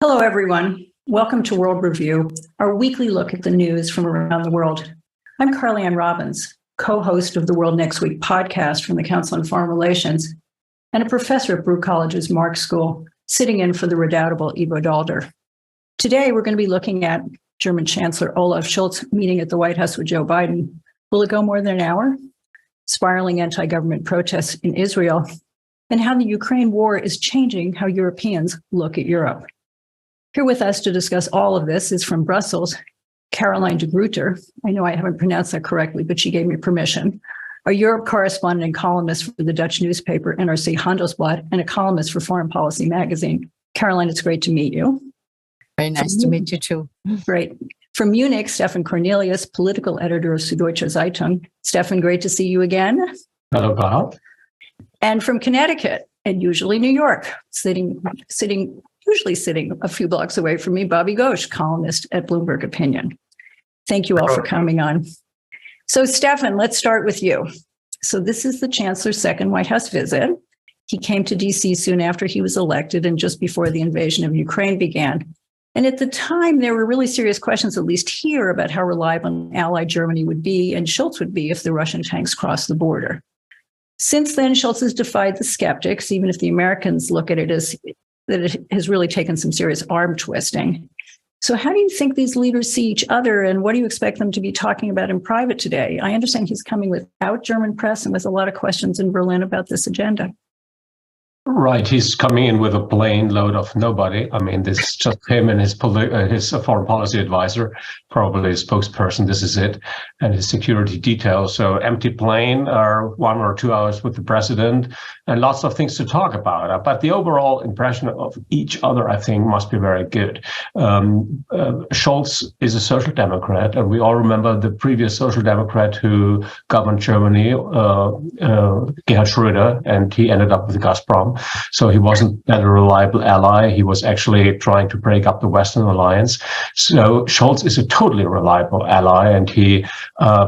Hello, everyone. Welcome to World Review, our weekly look at the news from around the world. I'm Carla Anne Robbins, co-host of the World Next Week podcast from the Council on Foreign Relations, and a professor at Brew College's Marx School, sitting in for the redoubtable Ivo Daalder. Today, we're going to be looking at German Chancellor Olaf Scholz meeting at the White House with Joe Biden. Will it go more than an hour? Spiraling anti-government protests in Israel, and how the Ukraine war is changing how Europeans look at Europe. Here with us to discuss all of this is from Brussels, Caroline de Gruyter. I know I haven't pronounced that correctly, but she gave me permission. A Europe correspondent and columnist for the Dutch newspaper NRC Handelsblad and a columnist for Foreign Policy magazine. Caroline, it's great to meet you. Very nice to meet you too. Great. From Munich, Stefan Kornelius, political editor of Süddeutsche Zeitung. Stefan, great to see you again. Hello, Bob. And from Connecticut, and usually New York, usually sitting a few blocks away from me, Bobby Ghosh, columnist at Bloomberg Opinion. Thank you all for coming on. So, Stefan, let's start with you. So this is the Chancellor's second White House visit. He came to D.C. soon after he was elected and just before the invasion of Ukraine began. And at the time, there were really serious questions, at least here, about how reliable an ally Germany would be and Schultz would be if the Russian tanks crossed the border. Since then, Schultz has defied the skeptics, even if the Americans look at it as that it has really taken some serious arm twisting. So how do you think these leaders see each other, and what do you expect them to be talking about in private today? I understand he's coming without German press and with a lot of questions in Berlin about this agenda. Right, he's coming in with a plane load of nobody. I mean, this is just him and his foreign policy advisor, probably his spokesperson. This is it, and his security detail. So empty plane, or 1 or 2 hours with the president, and lots of things to talk about. But the overall impression of each other, I think, must be very good. Scholz is a social democrat, and we all remember the previous social democrat who governed Germany, Gerhard Schröder, and he ended up with Gazprom. So he wasn't that a reliable ally. He was actually trying to break up the Western alliance. So Scholz is a totally reliable ally, and he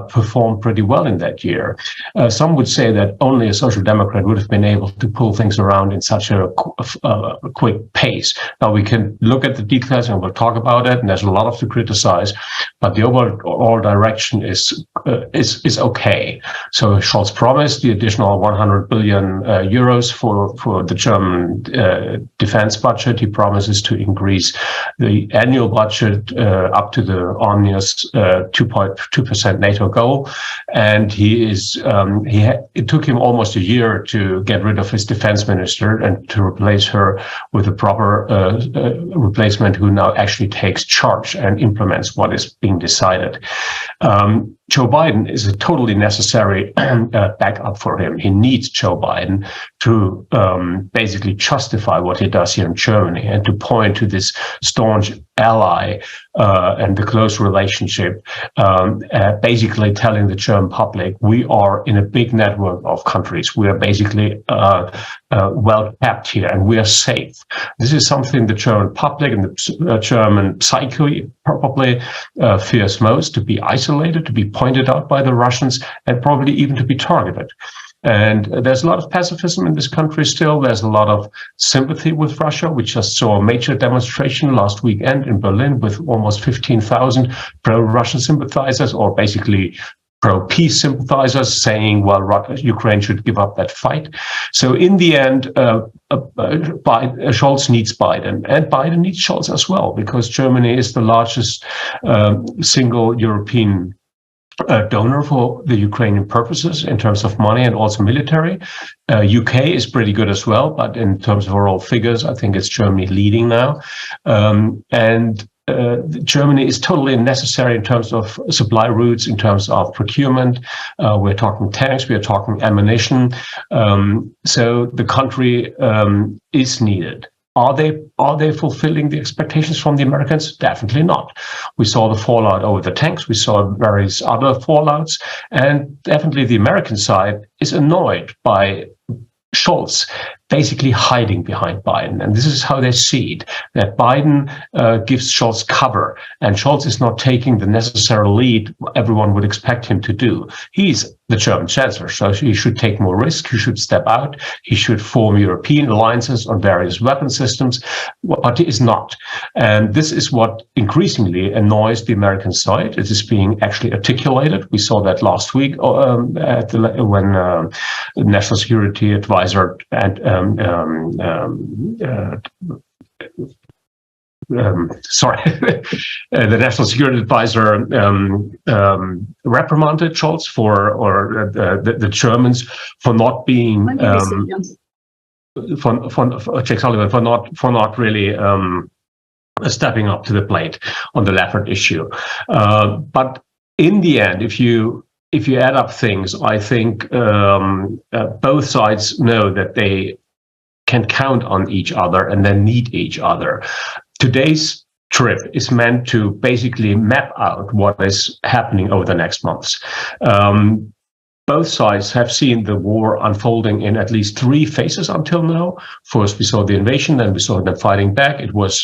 performed pretty well in that year. Some would say that only a social democrat would have been able to pull things around in such a quick pace. Now we can look at the details and we'll talk about it, and there's a lot to criticize, but the overall direction is okay. So Scholz promised the additional 100 billion euros for the German defense budget. He promises to increase the annual budget up to the ominous 2.2% NATO goal. And it took him almost a year to get rid of his defense minister and to replace her with a proper replacement who now actually takes charge and implements what is being decided. Joe Biden is a totally necessary backup for him. He needs Joe Biden to basically justify what he does here in Germany and to point to this staunch ally and the close relationship, basically telling the German public, we are in a big network of countries. We are basically well kept here and we are safe. This is something the German public and the German psyche probably fears most, to be isolated, to be pointed out by the Russians, and probably even to be targeted. And there's a lot of pacifism in this country still. There's a lot of sympathy with Russia. We just saw a major demonstration last weekend in Berlin with almost 15,000 pro-Russian sympathizers, or basically pro-peace sympathizers, saying, well, Ukraine should give up that fight. So in the end, Scholz needs Biden, and Biden needs Scholz as well, because Germany is the largest single European donor for the Ukrainian purposes in terms of money and also military. UK is pretty good as well, but in terms of overall figures, I think it's Germany leading now. Germany is totally necessary in terms of supply routes, in terms of procurement. We're talking tanks, we're talking ammunition. So the country is needed. Are they fulfilling the expectations from the Americans? Definitely not. We saw the fallout over the tanks. We saw various other fallouts, and definitely the American side is annoyed by Scholz basically hiding behind Biden. And this is how they see it, that Biden gives Scholz cover, and Scholz is not taking the necessary lead everyone would expect him to do. He's the German Chancellor, so he should take more risk, he should step out, he should form European alliances on various weapon systems, but he is not. And this is what increasingly annoys the American side. It is being actually articulated. We saw that last week when the National Security Advisor and the National Security Advisor reprimanded Scholz for the Germans for not being for Jake Sullivan for not really stepping up to the plate on the Leffert issue. But in the end, if you add up things, I think both sides know that they can count on each other and then need each other. Today's trip is meant to basically map out what is happening over the next months. Both sides have seen the war unfolding in at least three phases until now. First, we saw the invasion, then we saw them fighting back. It was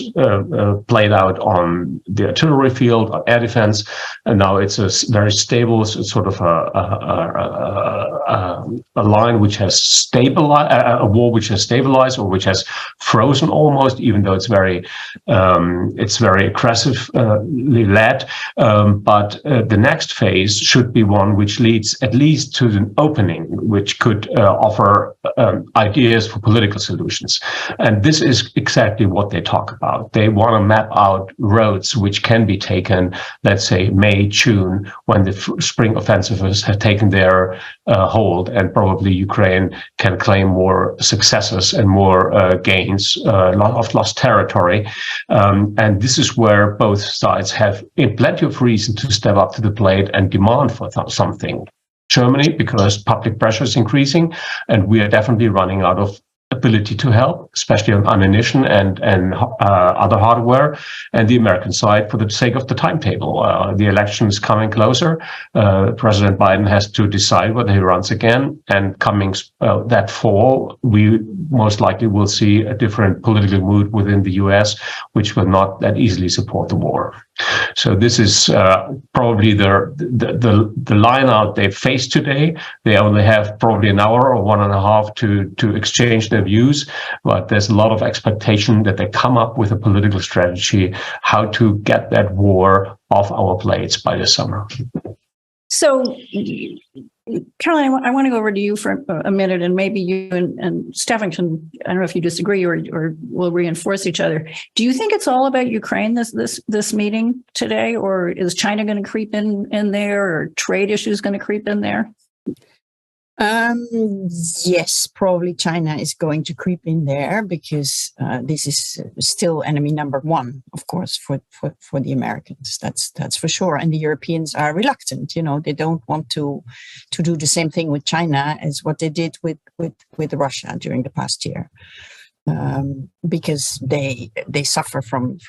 played out on the artillery field, on air defense, and now it's a very stable, sort of a line which has stabilized, a war which has stabilized or which has frozen almost, even though it's very aggressively led. But the next phase should be one which leads at least to an opening, which could offer ideas for political solutions. And this is exactly what they talk about. They want to map out roads which can be taken, let's say, May, June, when the spring offensives have taken their hold, and probably Ukraine can claim more successes and more gains of lost territory. And this is where both sides have plenty of reason to step up to the plate and demand for something. Germany, because public pressure is increasing, and we are definitely running out of ability to help, especially on ammunition and other hardware, and the American side for the sake of the timetable. The election is coming closer. President Biden has to decide whether he runs again, and coming that fall, we most likely will see a different political mood within the US, which will not that easily support the war. So this is probably the line out they face today. They only have probably an hour or 1.5 to exchange their views, but there's a lot of expectation that they come up with a political strategy how to get that war off our plates by the summer. So, Caroline, I want to go over to you for a minute, and maybe you and Stefan can, I don't know if you disagree or will reinforce each other. Do you think it's all about Ukraine, this meeting today, or is China going to creep in there, or trade issues going to creep in there? Yes, probably China is going to creep in there, because this is still enemy number one, of course, for the Americans. That's for sure. And the Europeans are reluctant. They don't want to do the same thing with China as what they did with Russia during the past year. Because they suffer from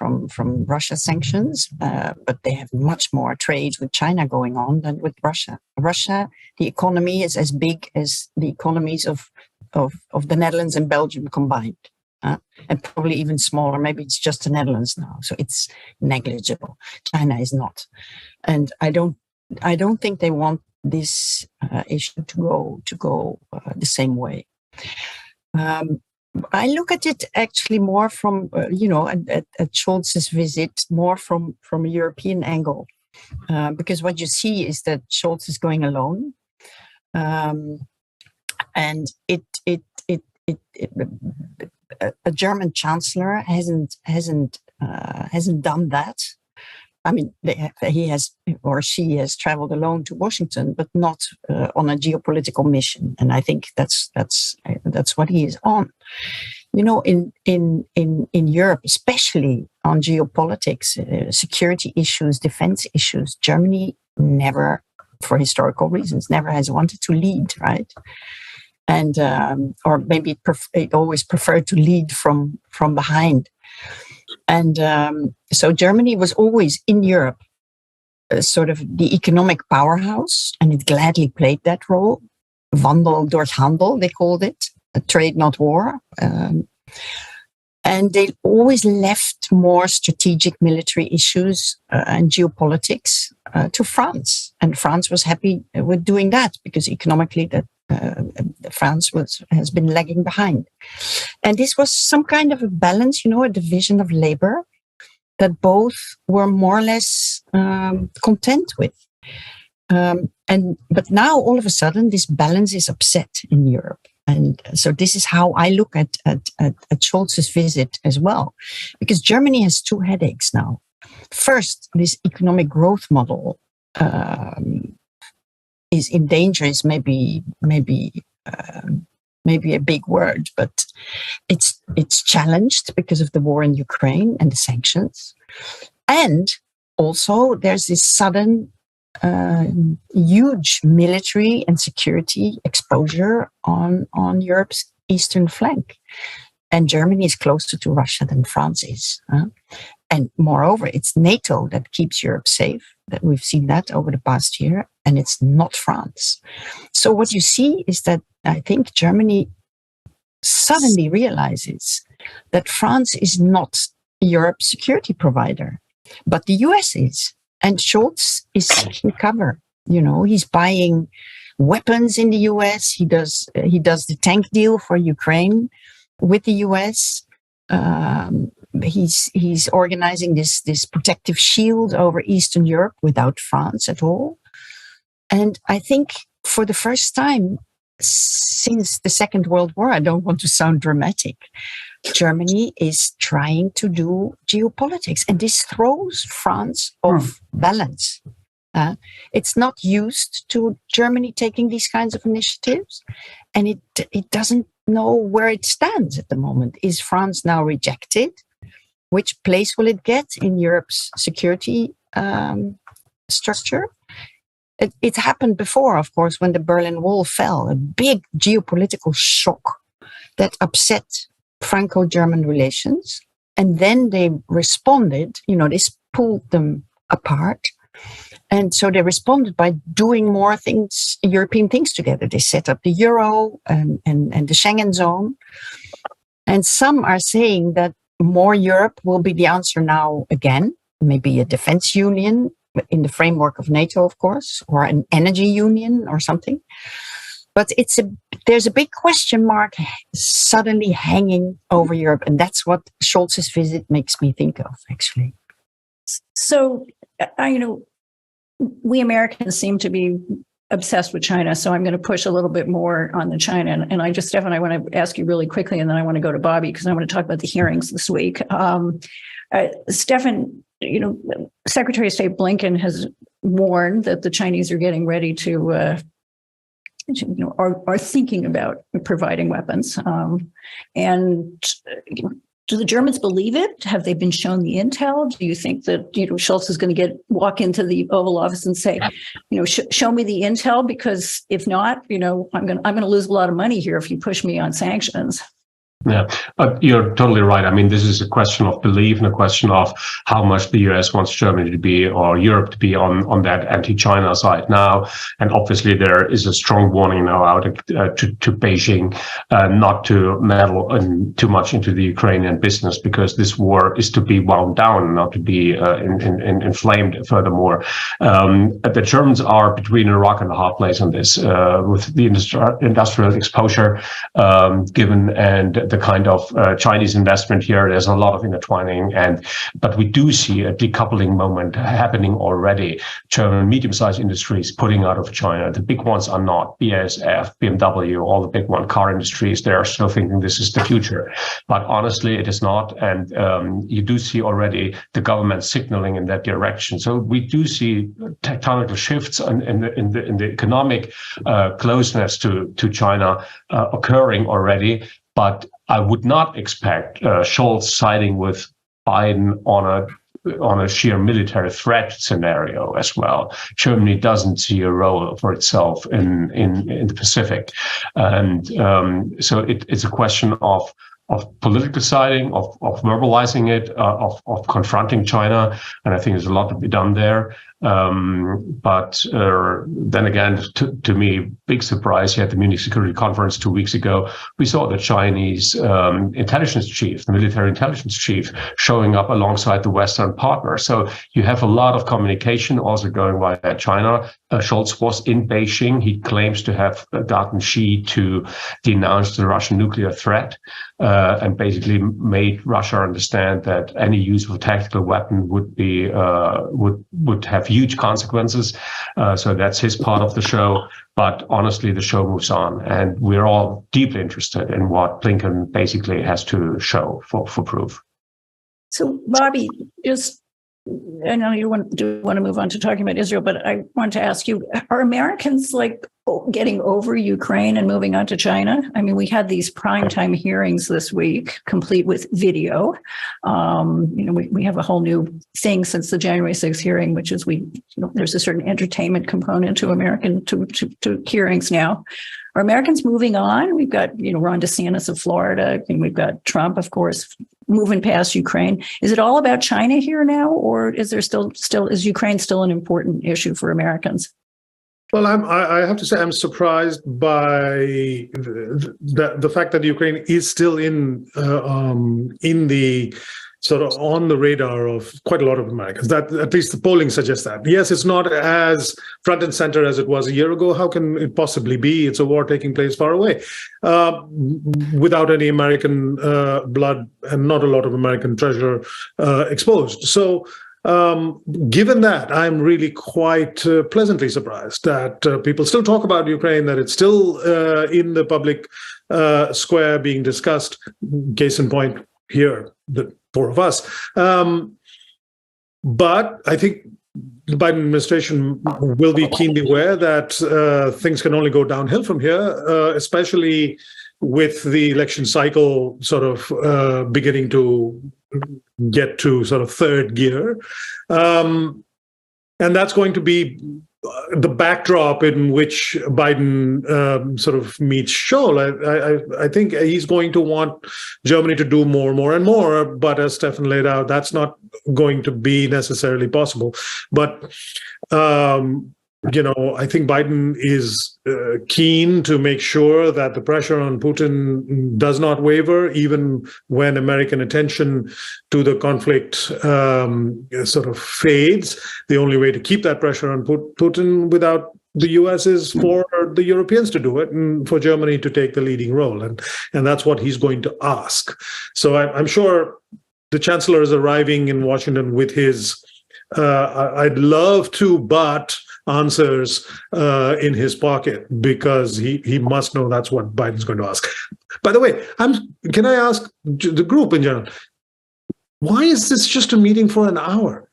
Russia sanctions, but they have much more trade with China going on than with Russia. Russia, the economy is as big as the economies of the Netherlands and Belgium combined, and probably even smaller. Maybe it's just the Netherlands now, so it's negligible. China is not, and I don't think they want this issue to go the same way. I look at it actually more from, at Scholz's visit, more from a European angle, because what you see is that Scholz is going alone, and a German Chancellor hasn't done that. I mean, he has, or she has traveled alone to Washington, but not on a geopolitical mission. And I think that's what he is on. In Europe, especially on geopolitics, security issues, defense issues, Germany never, for historical reasons, never has wanted to lead, right? And or maybe it always preferred to lead from behind. And so Germany was always in Europe sort of the economic powerhouse, and it gladly played that role. Wandel durch Handel, they called it. trade, not war. And they always left more strategic military issues and geopolitics to France. And France was happy with doing that because economically France has been lagging behind. And this was some kind of a balance, a division of labor that both were more or less content with. But now all of a sudden this balance is upset in Europe. And so this is how I look at Scholz's visit as well, because Germany has two headaches now. First, this economic growth model is in danger. Is maybe a big word, but it's challenged because of the war in Ukraine and the sanctions, and also there's this sudden huge military and security exposure on Europe's eastern flank. And Germany is closer to Russia than France is. And moreover, it's NATO that keeps Europe safe. That we've seen that over the past year, and it's not France. So what you see is that I think Germany suddenly realizes that France is not Europe's security provider, but the US is. And Scholz is seeking cover. He's buying weapons in the US. He does the tank deal for Ukraine with the US. He's organizing this protective shield over Eastern Europe without France at all. And I think for the first time since the Second World War, I don't want to sound dramatic, Germany is trying to do geopolitics, and this throws France off balance. It's not used to Germany taking these kinds of initiatives, and it doesn't know where it stands at the moment. Is France now rejected? Which place will it get in Europe's security structure? It happened before, of course, when the Berlin Wall fell, a big geopolitical shock that upset Franco-German relations. And then they responded, this pulled them apart. And so they responded by doing more things, European things together. They set up the euro and the Schengen zone. And some are saying that more Europe will be the answer now again, maybe a defense union in the framework of NATO, of course, or an energy union or something. But there's a big question mark suddenly hanging over Europe. And that's what Scholz's visit makes me think of, actually. So, we Americans seem to be obsessed with China. So I'm going to push a little bit more on the China. And Stefan, I want to ask you really quickly, and then I want to go to Bobby because I want to talk about the hearings this week. Stefan, Secretary of State Blinken has warned that the Chinese are getting ready to are thinking about providing weapons. And do the Germans believe it? Have they been shown the intel? Do you think that Schultz is going to walk into the Oval Office and say, show me the intel? Because if not, I'm going to lose a lot of money here if you push me on sanctions. Yeah, you're totally right. I mean, this is a question of belief and a question of how much the US wants Germany to be or Europe to be on that anti-China side now. And obviously, there is a strong warning now out to Beijing not to meddle too much into the Ukrainian business, because this war is to be wound down, not to be inflamed furthermore. The Germans are between a rock and a hard place on this with the industrial exposure given and the kind of Chinese investment here. There's a lot of intertwining, but we do see a decoupling moment happening already. German medium-sized industries putting out of China. The big ones are not. BASF, BMW, all the big one car industries, they're still thinking this is the future. But honestly, it is not. And you do see already the government signaling in that direction. So we do see tectonic shifts in the economic closeness to China occurring already. But I would not expect Scholz siding with Biden on a sheer military threat scenario as well. Germany doesn't see a role for itself in the Pacific, and so it's a question of political siding, of verbalizing it, of confronting China, and I think there's a lot to be done there. But then again, to me, big surprise, you had the Munich Security Conference 2 weeks ago. We saw the Chinese intelligence chief, the military intelligence chief, showing up alongside the Western partner. So you have a lot of communication also going via China. Scholz was in Beijing. He claims to have gotten Xi to denounce the Russian nuclear threat and basically made Russia understand that any use of a tactical weapon would be would have huge consequences. So that's his part of the show. But honestly, the show moves on, and we're all deeply interested in what Blinken basically has to show for proof. So, Bobby, I know you want to move on to talking about Israel, but I want to ask you, are Americans getting over Ukraine and moving on to China? I mean, we had these primetime hearings this week, complete with video. We have a whole new thing since the January 6th hearing, which is there's a certain entertainment component to to hearings now. Are Americans moving on? We've got, Ron DeSantis of Florida, and we've got Trump, of course, moving past Ukraine. Is it all about China here now, or is there is Ukraine still an important issue for Americans? Well, I have to say I'm surprised by the fact that Ukraine is still in the sort of on the radar of quite a lot of Americans. That at least the polling suggests that. Yes, it's not as front and center as it was a year ago. How can it possibly be? It's a war taking place far away, without any American blood and not a lot of American treasure exposed. So, given that, I'm really quite pleasantly surprised that people still talk about Ukraine, that it's still in the public square being discussed. Case in point here, the four of us. But I think the Biden administration will be keenly aware that things can only go downhill from here, especially with the election cycle sort of beginning to get to sort of third gear. And that's going to be the backdrop in which Biden sort of meets Scholz. I think he's going to want Germany to do more and more, but as Stefan laid out, that's not going to be necessarily possible. But I think Biden is keen to make sure that the pressure on Putin does not waver, even when American attention to the conflict sort of fades. The only way to keep that pressure on Putin without the U.S. is for the Europeans to do it and for Germany to take the leading role. And that's what he's going to ask. So I'm sure the Chancellor is arriving in Washington with his, I'd love to, but answers in his pocket, because he must know that's what Biden's going to ask. By the way, can I ask the group in general, why is this just a meeting for an hour?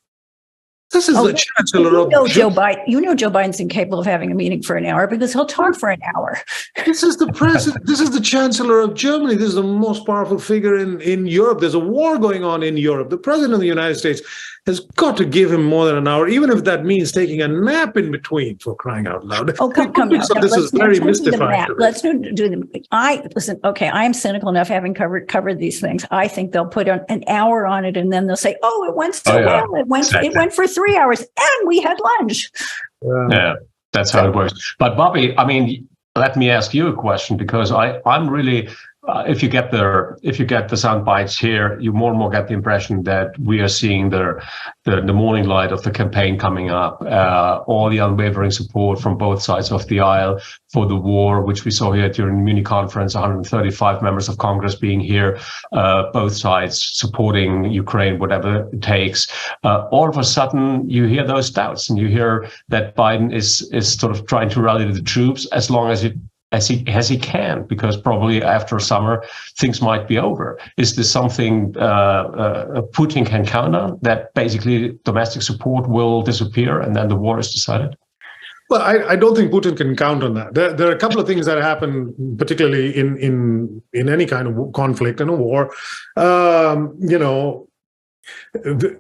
This is the Chancellor of Joe Biden. Joe Biden's incapable of having a meeting for an hour because he'll talk for an hour. This is the president. This is the Chancellor of Germany. This is the most powerful figure in Europe. There's a war going on in Europe. The president of the United States has got to give him more than an hour, even if that means taking a nap in between, for crying out loud. Oh, come now. This is very mystifying. Let's do them. I'm cynical enough, having covered these things. I think they'll put an hour on it, and then they'll say, "Oh, it went so well. It went for 3 hours, and we had lunch." Yeah, that's how it works. But Bobby, I mean, let me ask you a question, because I'm really. If you get the sound bites here, you more and more get the impression that we are seeing the morning light of the campaign coming up. All the unwavering support from both sides of the aisle for the war, which we saw here during the Munich conference, 135 members of Congress being here, both sides supporting Ukraine, whatever it takes. All of a sudden, you hear those doubts, and you hear that Biden is sort of trying to rally the troops as long as he can, because probably after summer things might be over. Is this something Putin can count on, that basically domestic support will disappear and then the war is decided? Well, I don't think Putin can count on that. There are a couple of things that happen, particularly in any kind of conflict and a war.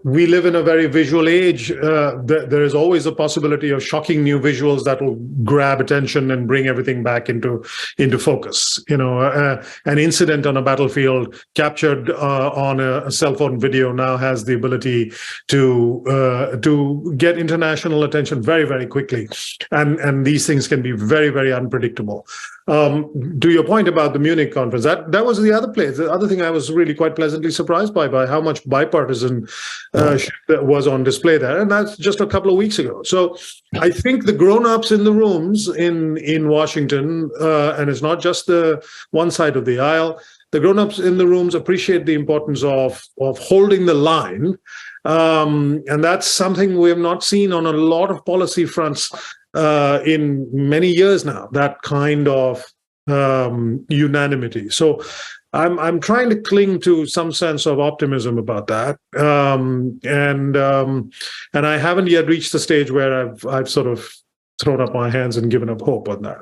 we live in a very visual age. There is always a possibility of shocking new visuals that will grab attention and bring everything back into focus. An incident on a battlefield captured on a cell phone video now has the ability to get international attention very, very quickly, and these things can be very, very unpredictable. To your point about the Munich conference, that was the other place. The other thing I was really quite pleasantly surprised by how much bipartisan that was on display there, and that's just a couple of weeks ago. So I think the grown-ups in the rooms in Washington, and it's not just the one side of the aisle, the grown-ups in the rooms appreciate the importance of holding the line, and that's something we have not seen on a lot of policy fronts in many years now, that kind of unanimity. So I'm trying to cling to some sense of optimism about that, and I haven't yet reached the stage where I've sort of thrown up my hands and given up hope on that.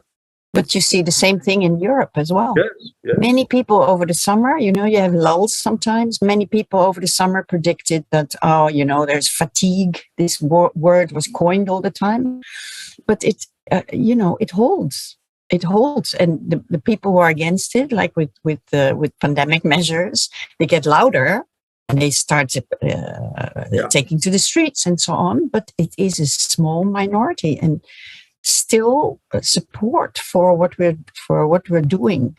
But you see the same thing in Europe as well. Yes. Many people over the summer, you have lulls sometimes. Many people over the summer predicted that, there's fatigue. This word was coined all the time. But it holds. It holds. And the people who are against it, like with pandemic measures, they get louder and they start taking to the streets and so on. But it is a small minority, and still support for what we're doing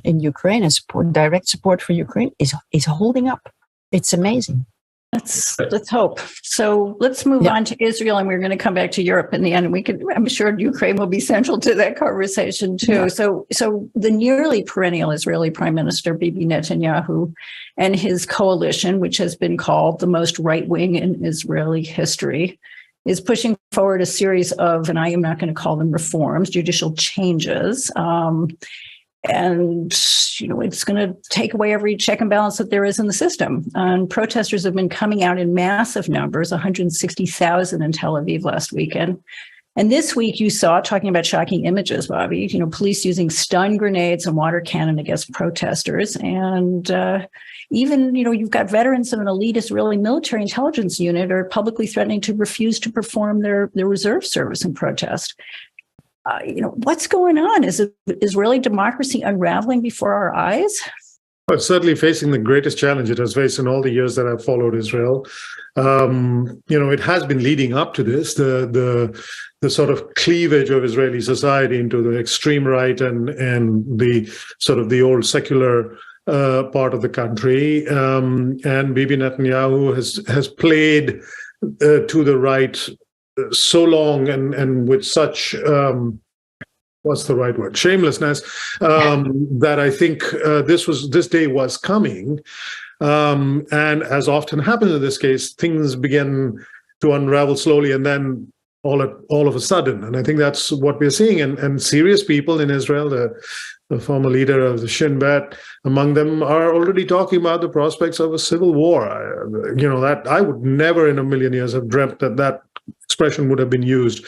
in Ukraine, and direct support for Ukraine is holding up. It's amazing. Let's hope. So let's move on to Israel, and we're going to come back to Europe in the end. I'm sure Ukraine will be central to that conversation too. Yeah. So the nearly perennial Israeli Prime Minister Bibi Netanyahu and his coalition, which has been called the most right-wing in Israeli history, is pushing forward a series of, and I am not going to call them reforms, judicial changes. And, it's going to take away every check and balance that there is in the system. And protesters have been coming out in massive numbers, 160,000 in Tel Aviv last weekend. And this week you saw, talking about shocking images, Bobby, police using stun grenades and water cannon against protesters. And even, you've got veterans of an elite Israeli military intelligence unit are publicly threatening to refuse to perform their reserve service in protest. What's going on? Is Israeli democracy unraveling before our eyes? Well, it's certainly facing the greatest challenge it has faced in all the years that I've followed Israel. It has been leading up to this, the sort of cleavage of Israeli society into the extreme right and the sort of the old secular part of the country. And Bibi Netanyahu has played to the right so long and with such what's the right word, shamelessness, that I think this day was coming, and as often happens in this case, things begin to unravel slowly and then all of a sudden. And I think that's what we're seeing. And serious people in Israel, the former leader of the Shin Bet, among them, are already talking about the prospects of a civil war. That I would never in a million years have dreamt that expression would have been used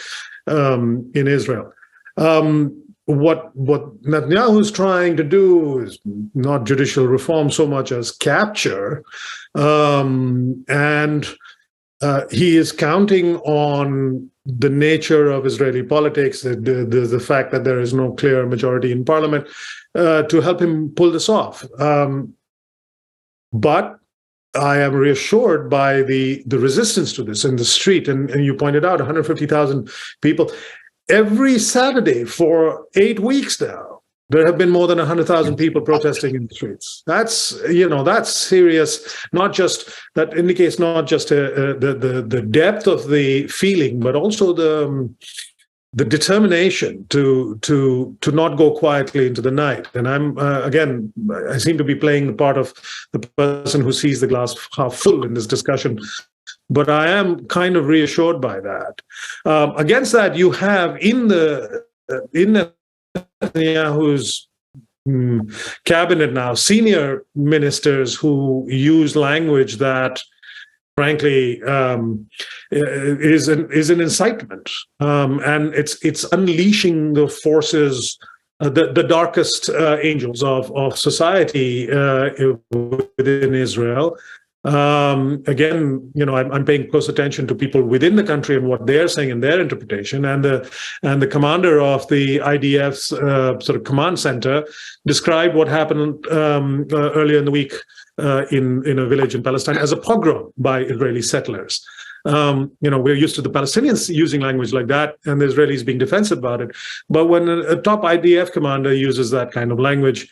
in Israel. What Netanyahu is trying to do is not judicial reform so much as capture, and he is counting on the nature of Israeli politics, the fact that there is no clear majority in parliament, to help him pull this off. But I am reassured by the resistance to this in the street. And you pointed out 150,000 people. Every Saturday for 8 weeks now, there have been more than 100,000 people protesting in the streets. That's serious. Not just, that indicates not just the depth of the feeling, but also the determination to not go quietly into the night. And I'm again, I seem to be playing the part of the person who sees the glass half full in this discussion, but I am kind of reassured by that. Against that, you have in Netanyahu's cabinet now senior ministers who use language that, frankly, is an incitement, and it's unleashing the forces, the darkest angels of society within Israel, Again, I'm paying close attention to people within the country and what they're saying in their interpretation. And the commander of the IDF's sort of command center described what happened earlier in the week in a village in Palestine as a pogrom by Israeli settlers. We're used to the Palestinians using language like that and the Israelis being defensive about it. But when a top IDF commander uses that kind of language,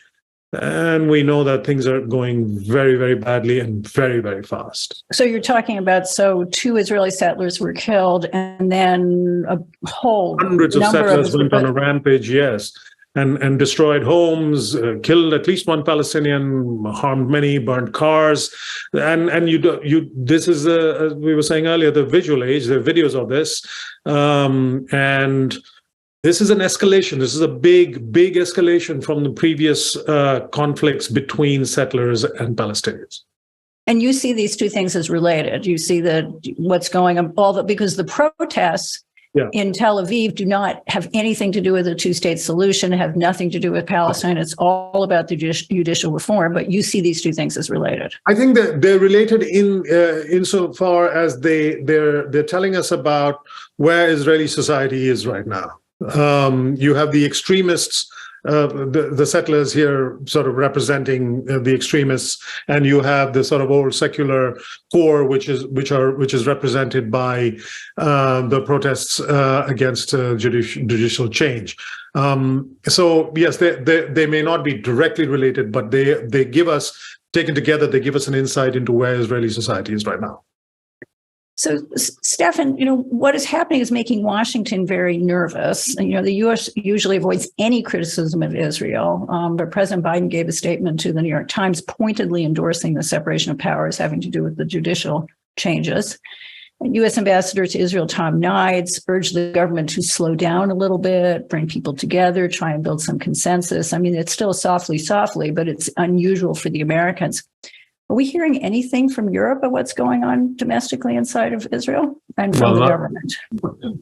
and we know that things are going very, very badly and very, very fast. So you're talking about, 2 Israeli settlers were killed and then a whole hundreds of settlers went on a rampage, yes, and destroyed homes, killed at least one Palestinian, harmed many, burned cars. And this is, as we were saying earlier, the visual age, there are videos of this. And this is an escalation. This is a big, big escalation from the previous conflicts between settlers and Palestinians. And you see these two things as related. You see that what's going on, because the protests in Tel Aviv do not have anything to do with a two-state solution, have nothing to do with Palestine. It's all about the judicial reform. But you see these two things as related. I think that they're related insofar as they're telling us about where Israeli society is right now. You have the extremists, the settlers here sort of representing the extremists, and you have the sort of old secular core, which is represented by the protests against judicial change. So yes, they may not be directly related, but they give us, taken together, they give us an insight into where Israeli society is right now. So, Stefan, what is happening is making Washington very nervous. And, the U.S. usually avoids any criticism of Israel, but President Biden gave a statement to the New York Times pointedly endorsing the separation of powers having to do with the judicial changes. And U.S. Ambassador to Israel, Tom Nides, urged the government to slow down a little bit, bring people together, try and build some consensus. I mean, it's still softly, but it's unusual for the Americans. Are we hearing anything from Europe about what's going on domestically inside of Israel and from the government?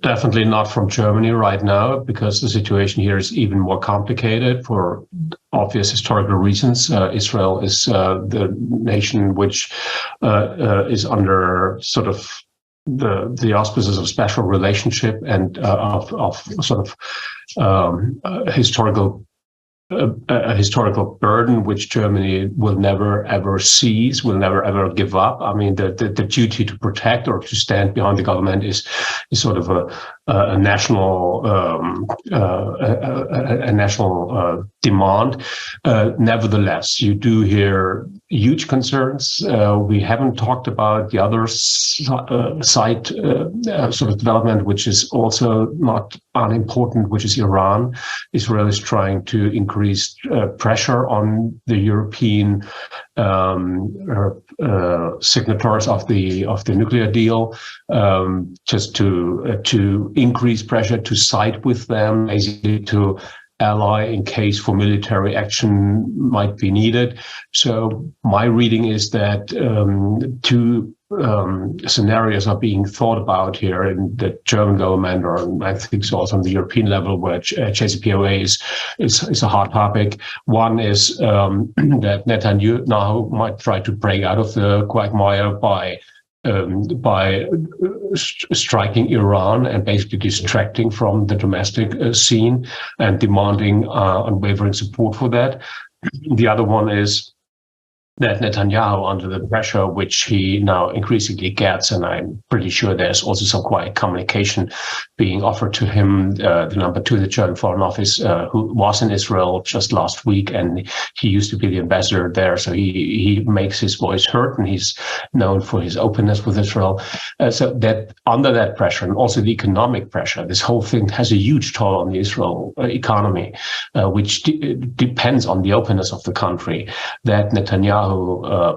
Definitely not from Germany right now, because the situation here is even more complicated for obvious historical reasons. Israel is the nation which is under sort of the auspices of special relationship and of sort of historical a historical burden which Germany will never ever cease, will never ever give up. I mean, the duty to protect or to stand behind the government is sort of a national demand. Nevertheless, you do hear huge concerns. We haven't talked about the other side sort of development, which is also not unimportant, which is Iran. Israel is trying to increase pressure on the European signatories of the nuclear deal, just to increase pressure, to side with them, basically to ally in case for military action might be needed. So my reading is that two scenarios are being thought about here in the German government, or I think so also on the European level, where JCPOA is a hot topic. One is that Netanyahu might try to break out of the quagmire by striking Iran and basically distracting from the domestic scene and demanding unwavering support for that. The other one is that Netanyahu, under the pressure which he now increasingly gets, and I'm pretty sure there's also some quiet communication being offered to him, the number two, the German Foreign Office, who was in Israel just last week, and he used to be the ambassador there, so he makes his voice heard, and he's known for his openness with Israel. So that under that pressure, and also the economic pressure, this whole thing has a huge toll on the Israel economy, which depends on the openness of the country, that Netanyahu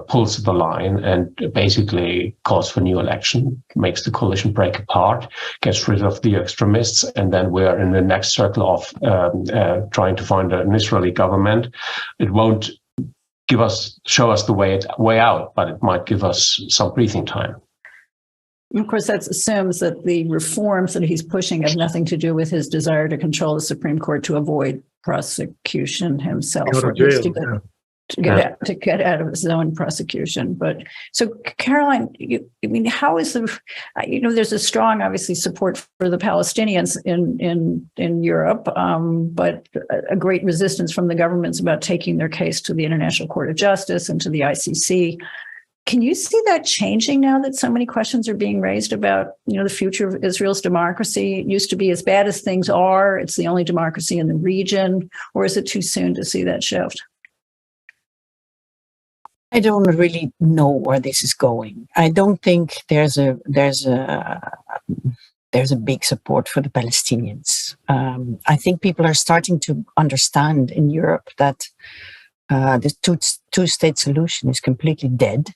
pulls the line and basically calls for new election, makes the coalition break apart, gets rid of the extremists, and then we're in the next circle of trying to find an Israeli government. It won't show us the way out, but it might give us some breathing time. Of course, that assumes that the reforms that he's pushing have nothing to do with his desire to control the Supreme Court to avoid prosecution himself. to get out of his own prosecution. But so, Caroline, how is there's a strong, obviously, support for the Palestinians in Europe, but a great resistance from the governments about taking their case to the International Court of Justice and to the ICC. Can you see that changing now that so many questions are being raised about, the future of Israel's democracy? It used to be, as bad as things are, it's the only democracy in the region, or is it too soon to see that shift? I don't really know where this is going. I don't think there's a big support for the Palestinians. I think people are starting to understand in Europe that the two-state solution is completely dead.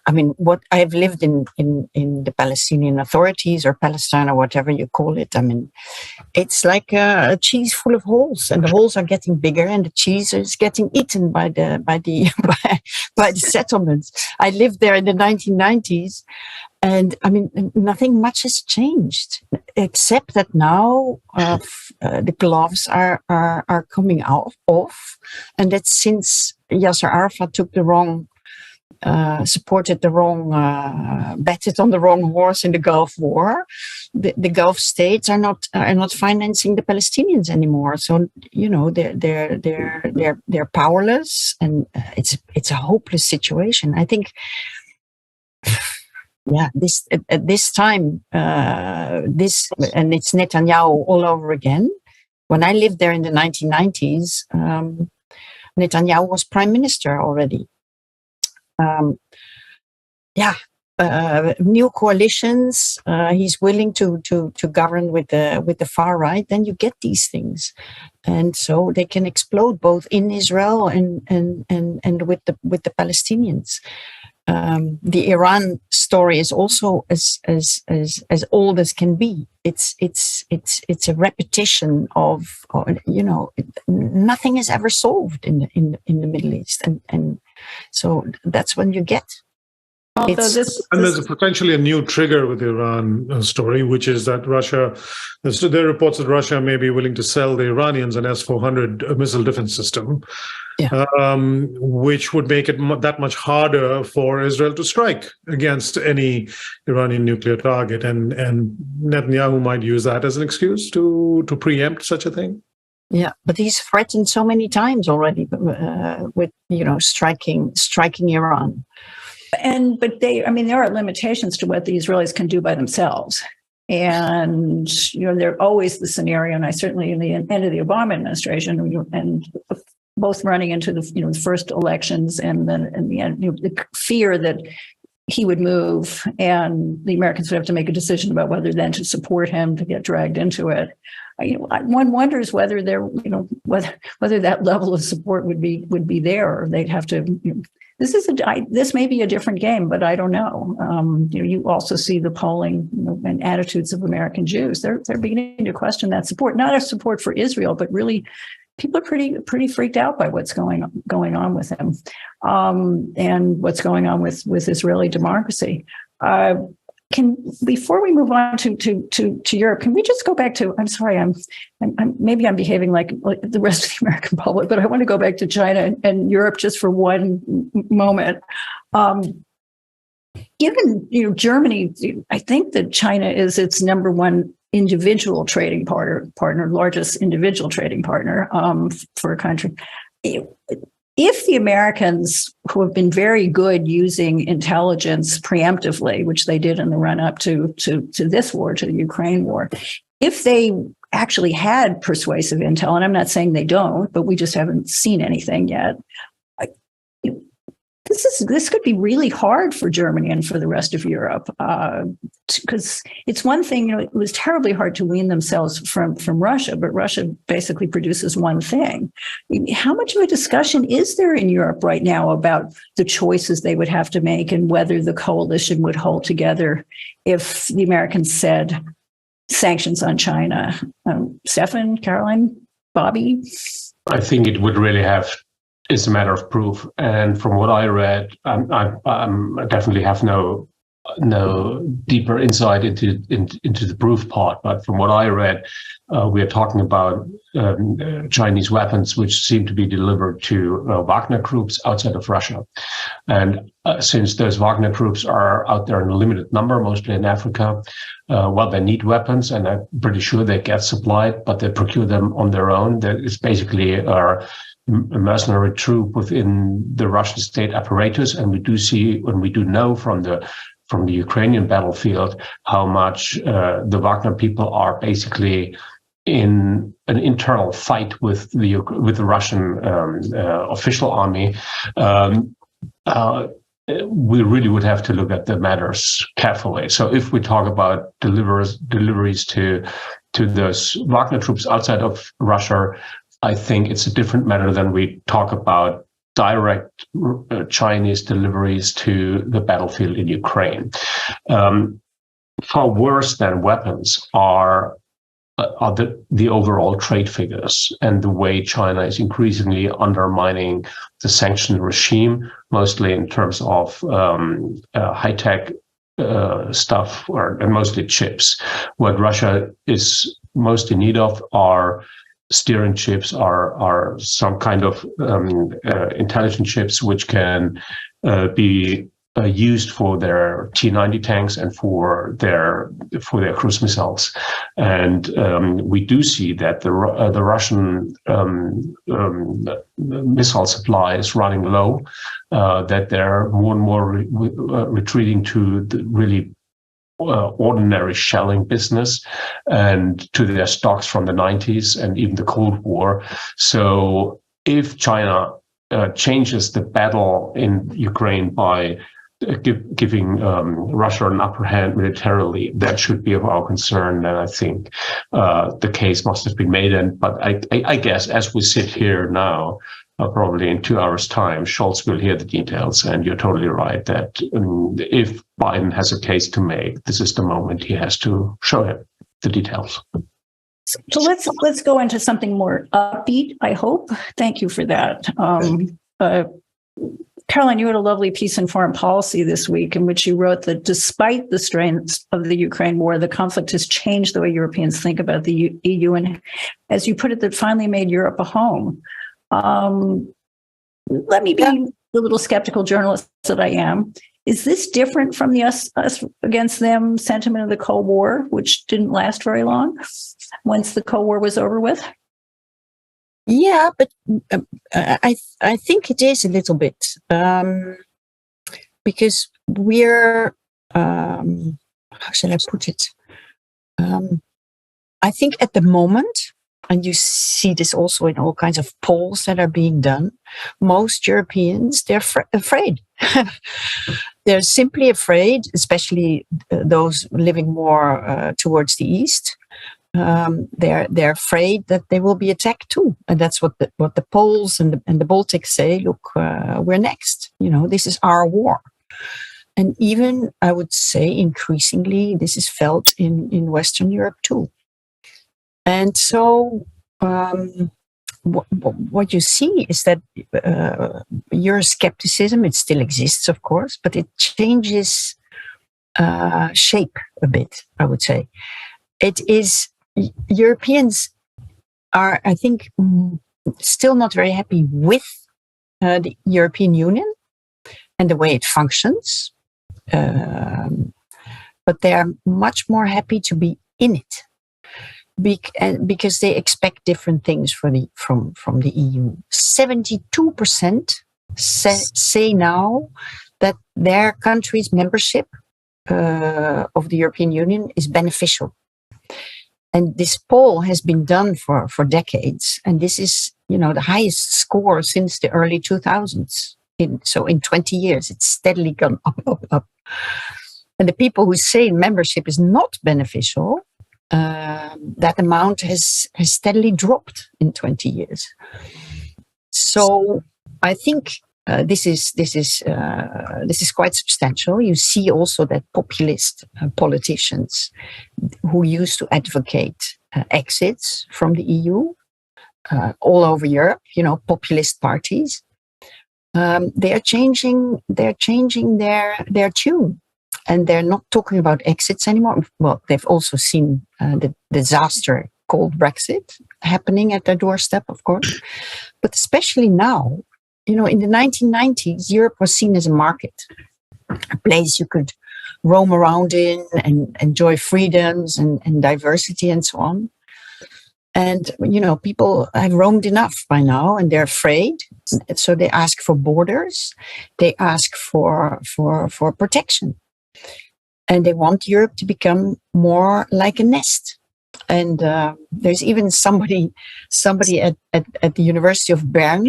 I mean, what I've lived in the Palestinian authorities or Palestine or whatever you call it. I mean, it's like a cheese full of holes, and the holes are getting bigger, and the cheese is getting eaten by the settlements. I lived there in the 1990s, and I mean, nothing much has changed except that now the gloves are coming off, and that since Yasser Arafat took the wrong. Supported the wrong, betted on the wrong horse in the Gulf War. The Gulf states are not financing the Palestinians anymore. So they're powerless, and it's a hopeless situation. I think, this at this time, and it's Netanyahu all over again. When I lived there in the 1990s, Netanyahu was prime minister already. New coalitions. He's willing to govern with the far right. Then you get these things, and so they can explode both in Israel and with the Palestinians. The Iran story is also as old as can be. It's a repetition of nothing is ever solved in the Middle East, and so that's when you get. And there's potentially a new trigger with the Iran story, which is that Russia, there are reports that Russia may be willing to sell the Iranians an S-400 missile defense system, which would make it that much harder for Israel to strike against any Iranian nuclear target. And Netanyahu might use that as an excuse to preempt such a thing. Yeah, but he's threatened so many times already with striking Iran. But there are limitations to what the Israelis can do by themselves. And, they're always the scenario, and I certainly in the end of the Obama administration, and both running into the first elections and then in the end, the fear that he would move and the Americans would have to make a decision about whether then to support him, to get dragged into it. One wonders whether whether that level of support would be there, or they'd have to. This may be a different game, but I don't know. You also see the polling and attitudes of American Jews. They're beginning to question that support, not a support for Israel, but really people are pretty freaked out by what's going on with him and what's going on with Israeli democracy. Before we move on to Europe, can we just go back to? I'm sorry, I'm behaving like the rest of the American public, but I want to go back to China and Europe just for one moment. Given Germany, I think that China is its number one individual trading partner, largest individual trading partner for a country. If the Americans, who have been very good using intelligence preemptively, which they did in the run-up to this war, to the Ukraine war, if they actually had persuasive intel, and I'm not saying they don't, but we just haven't seen anything yet, this could be really hard for Germany and for the rest of Europe, because it's one thing, it was terribly hard to wean themselves from Russia, but Russia basically produces one thing. How much of a discussion is there in Europe right now about the choices they would have to make and whether the coalition would hold together if the Americans said sanctions on China? Stefan, Caroline, Bobby? I think it would really it's a matter of proof. And from what I read, I definitely have no no deeper insight into the proof part, but from what I read, we are talking about Chinese weapons which seem to be delivered to Wagner groups outside of Russia. And since those Wagner groups are out there in a limited number, mostly in Africa, well, they need weapons, and I'm pretty sure they get supplied, but they procure them on their own. That is basically a mercenary troop within the Russian state apparatus, and we do know from the Ukrainian battlefield how much the Wagner people are basically in an internal fight with the Russian official army. We really would have to look at the matters carefully. So if we talk about deliveries to those Wagner troops outside of Russia, I think it's a different matter than we talk about direct Chinese deliveries to the battlefield in Ukraine. Far worse than weapons are the overall trade figures and the way China is increasingly undermining the sanction regime, mostly in terms of high-tech stuff, and mostly chips. What Russia is most in need of are steering chips, are some kind of intelligent chips which can be used for their T-90 tanks and for their cruise missiles. And we do see that the Russian missile supply is running low, that they're more and more retreating to the really ordinary shelling business and to their stocks from the 90s and even the Cold War. So if China changes the battle in Ukraine by giving Russia an upper hand militarily, that should be of our concern. And I think the case must have been made. But I guess as we sit here now, probably in 2 hours' time, Scholz will hear the details. And you're totally right that if Biden has a case to make, this is the moment he has to show him the details. So let's go into something more upbeat, I hope. Thank you for that. Caroline, you had a lovely piece in Foreign Policy this week in which you wrote that despite the strains of the Ukraine war, the conflict has changed the way Europeans think about the EU, and as you put it, that finally made Europe a home. Let me be the little skeptical journalist that I am. Is this different from the us against them sentiment of the Cold War, which didn't last very long once the Cold War was over with? Yeah, but I think it is a little bit because we're how shall I put it? I think at the moment, and you see this also in all kinds of polls that are being done, most Europeans, they're afraid. They're simply afraid, especially those living more towards the east. They're afraid that they will be attacked too, and that's what the Poles and the Baltics say. Look, we're next. This is our war, and even I would say increasingly this is felt in Western Europe too. And so what you see is that Euroscepticism, it still exists, of course, but it changes shape a bit. I would say it is. Europeans are, I think, still not very happy with the European Union and the way it functions, but they are much more happy to be in it because they expect different things from the EU. 72% say now that their country's membership of the European Union is beneficial. And this poll has been done for decades, and this is, the highest score since the early 2000s. So in 20 years, it's steadily gone up. And the people who say membership is not beneficial, that amount has steadily dropped in 20 years. So I think this is quite substantial. You see also that populist politicians who used to advocate exits from the EU all over Europe, populist parties, they are changing their tune, and they're not talking about exits anymore. Well, they've also seen the disaster called Brexit happening at their doorstep, of course. But especially now, in the 1990s, Europe was seen as a market, a place you could roam around in and enjoy freedoms and diversity and so on. And, people have roamed enough by now and they're afraid. So they ask for borders. They ask for protection. And they want Europe to become more like a nest. And there's even somebody at the University of Bern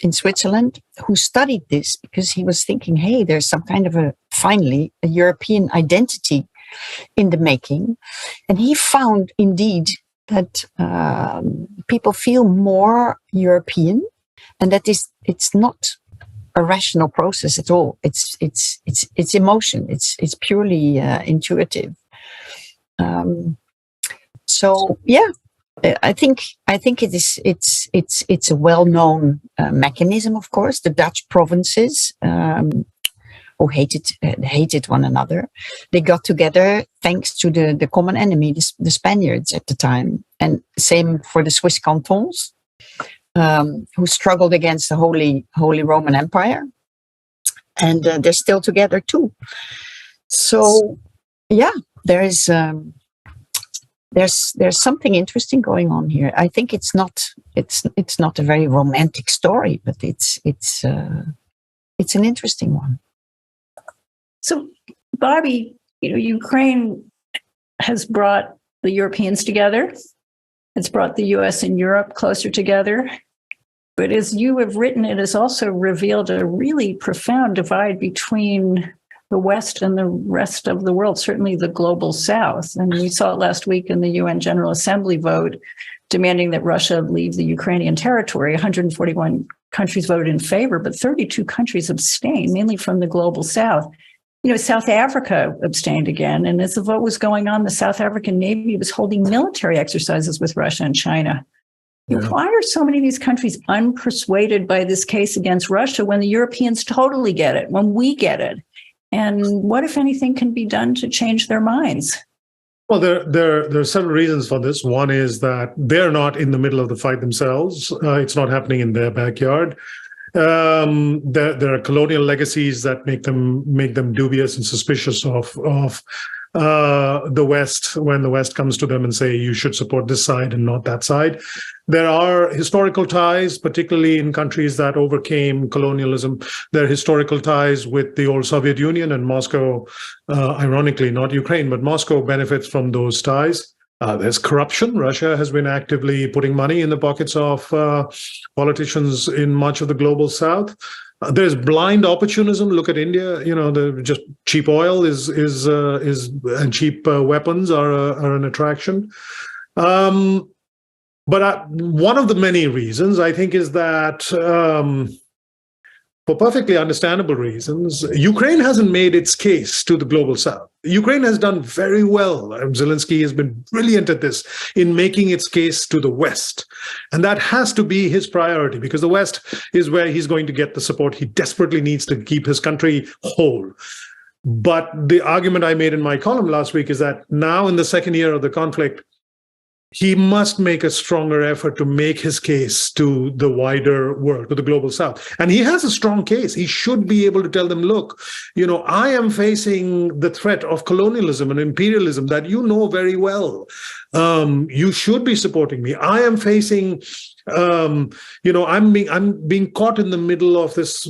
in Switzerland who studied this because he was thinking, hey, there's some kind of finally a European identity in the making. And he found indeed that people feel more European, and that it's not a rational process at all. It's emotion. It's purely intuitive. So yeah, I think it's a well-known mechanism. Of course, the Dutch provinces who hated one another, they got together thanks to the common enemy, the Spaniards at the time, and same for the Swiss cantons, who struggled against the Holy Roman Empire, and they're still together too. So yeah, there's something interesting going on here. I think it's not a very romantic story, but it's an interesting one. So, Bobby, Ukraine has brought the Europeans together. It's brought the US and Europe closer together. But as you have written, it has also revealed a really profound divide between the West and the rest of the world, certainly the global South. And we saw it last week in the UN General Assembly vote demanding that Russia leave the Ukrainian territory. 141 countries voted in favor, but 32 countries abstained, mainly from the global South. South Africa abstained again. And as the vote was going on, the South African Navy was holding military exercises with Russia and China. Yeah. Why are so many of these countries unpersuaded by this case against Russia when the Europeans totally get it, when we get it? And what, if anything, can be done to change their minds? Well, there are several reasons for this. One is that they're not in the middle of the fight themselves. It's not happening in their backyard. There are colonial legacies that make them dubious and suspicious of the West when the West comes to them and say you should support this side and not that side. There are historical ties, particularly in countries that overcame colonialism. There are historical ties with the old Soviet Union, and Moscow, ironically, not Ukraine, but Moscow benefits from those ties. There's corruption. Russia has been actively putting money in the pockets of politicians in much of the global South. There's blind opportunism. Look at India. Just cheap oil is and cheap weapons are an attraction. But one of the many reasons, I think, is that for perfectly understandable reasons, Ukraine hasn't made its case to the global South. Ukraine has done very well. Zelensky has been brilliant at this in making its case to the West. And that has to be his priority, because the West is where he's going to get the support he desperately needs to keep his country whole. But the argument I made in my column last week is that now in the second year of the conflict, he must make a stronger effort to make his case to the wider world, to the global South. And he has a strong case. He should be able to tell them, look, I am facing the threat of colonialism and imperialism that you know very well. You should be supporting me. I am facing, I'm being caught in the middle of this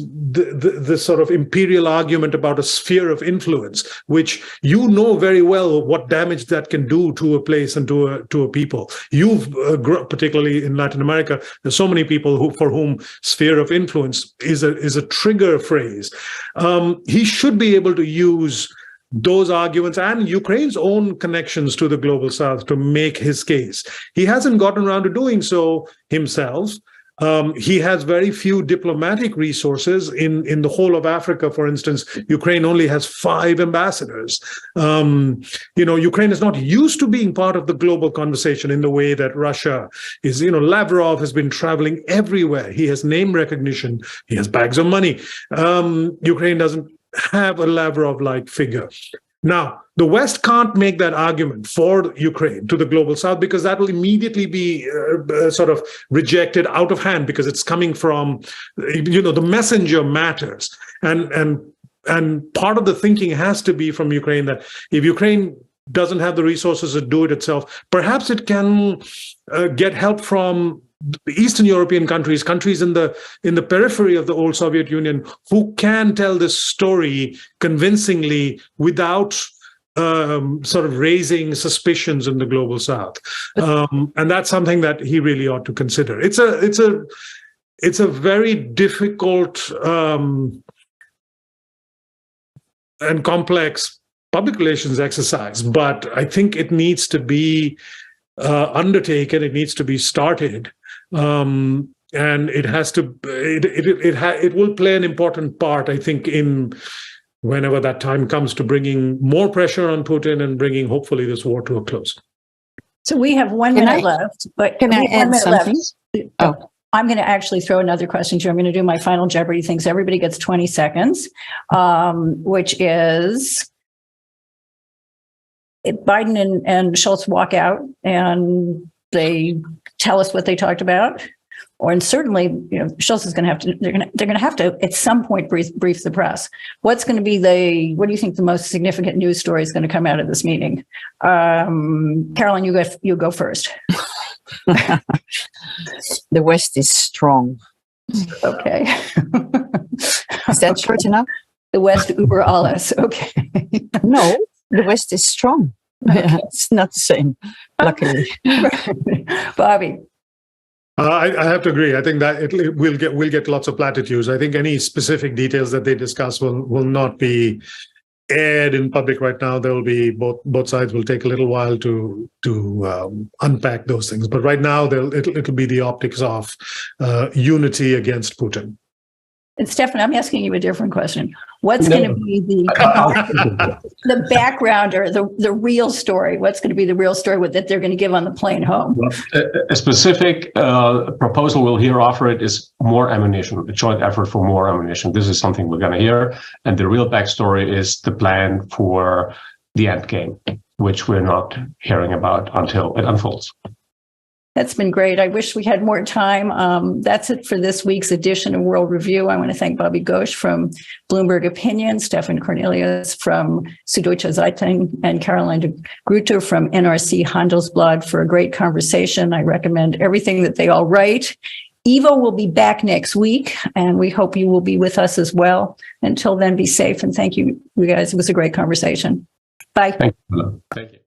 sort of imperial argument about a sphere of influence, which you know very well what damage that can do to a place and to a people. You've particularly in Latin America, there's so many people for whom sphere of influence is a trigger phrase. He should be able to use those arguments and Ukraine's own connections to the global South to make his case. He hasn't gotten around to doing so himself. He has very few diplomatic resources in the whole of Africa. For instance, Ukraine only has 5 ambassadors. Ukraine is not used to being part of the global conversation in the way that Russia is. Lavrov has been traveling everywhere. He has name recognition. He has bags of money. Ukraine doesn't have a Lavrov-like figure. Now, the West can't make that argument for Ukraine to the global South because that will immediately be sort of rejected out of hand because it's coming from, the messenger matters. And part of the thinking has to be from Ukraine that if Ukraine doesn't have the resources to do it itself, perhaps it can get help from Eastern European countries in the periphery of the old Soviet Union, who can tell this story convincingly without sort of raising suspicions in the global South, and that's something that he really ought to consider. It's a very difficult and complex public relations exercise, but I think it needs to be undertaken. It needs to be started. And it has to. It will play an important part, I think, in whenever that time comes to bringing more pressure on Putin and bringing, hopefully, this war to a close. So we have 1 minute left, but can I add something? Oh, I'm going to actually throw another question to you. I'm going to do my final Jeopardy thing. So everybody gets 20 seconds, which is if Biden and Schultz walk out and they tell us what they talked about, and certainly, Schultz is going to have to. They're going to have to at some point brief the press. What's going to be what do you think the most significant news story is going to come out of this meeting? Caroline, you go first. The West is strong. Okay. Is that short enough? The West über alles. Okay. No, the West is strong. Okay. It's not the same, luckily. Bobby. I have to agree. I think that we'll get lots of platitudes. I think any specific details that they discuss will not be aired in public right now. There will be both sides will take a little while to unpack those things. But right now, it'll be the optics of unity against Putin. And Stefan, I'm asking you a different question. What's going to be the background or the real story? What's going to be the real story that they're going to give on the plane home? A specific proposal we'll hear offer it is more ammunition, a joint effort for more ammunition. This is something we're going to hear. And the real backstory is the plan for the end game, which we're not hearing about until it unfolds. That's been great. I wish we had more time. That's it for this week's edition of World Review. I want to thank Bobby Ghosh from Bloomberg Opinion, Stefan Kornelius from Süddeutsche Zeitung, and Caroline de Gruyter from NRC Handelsblad for a great conversation. I recommend everything that they all write. Evo will be back next week, and we hope you will be with us as well. Until then, be safe, and thank you guys. It was a great conversation. Bye. Thank you.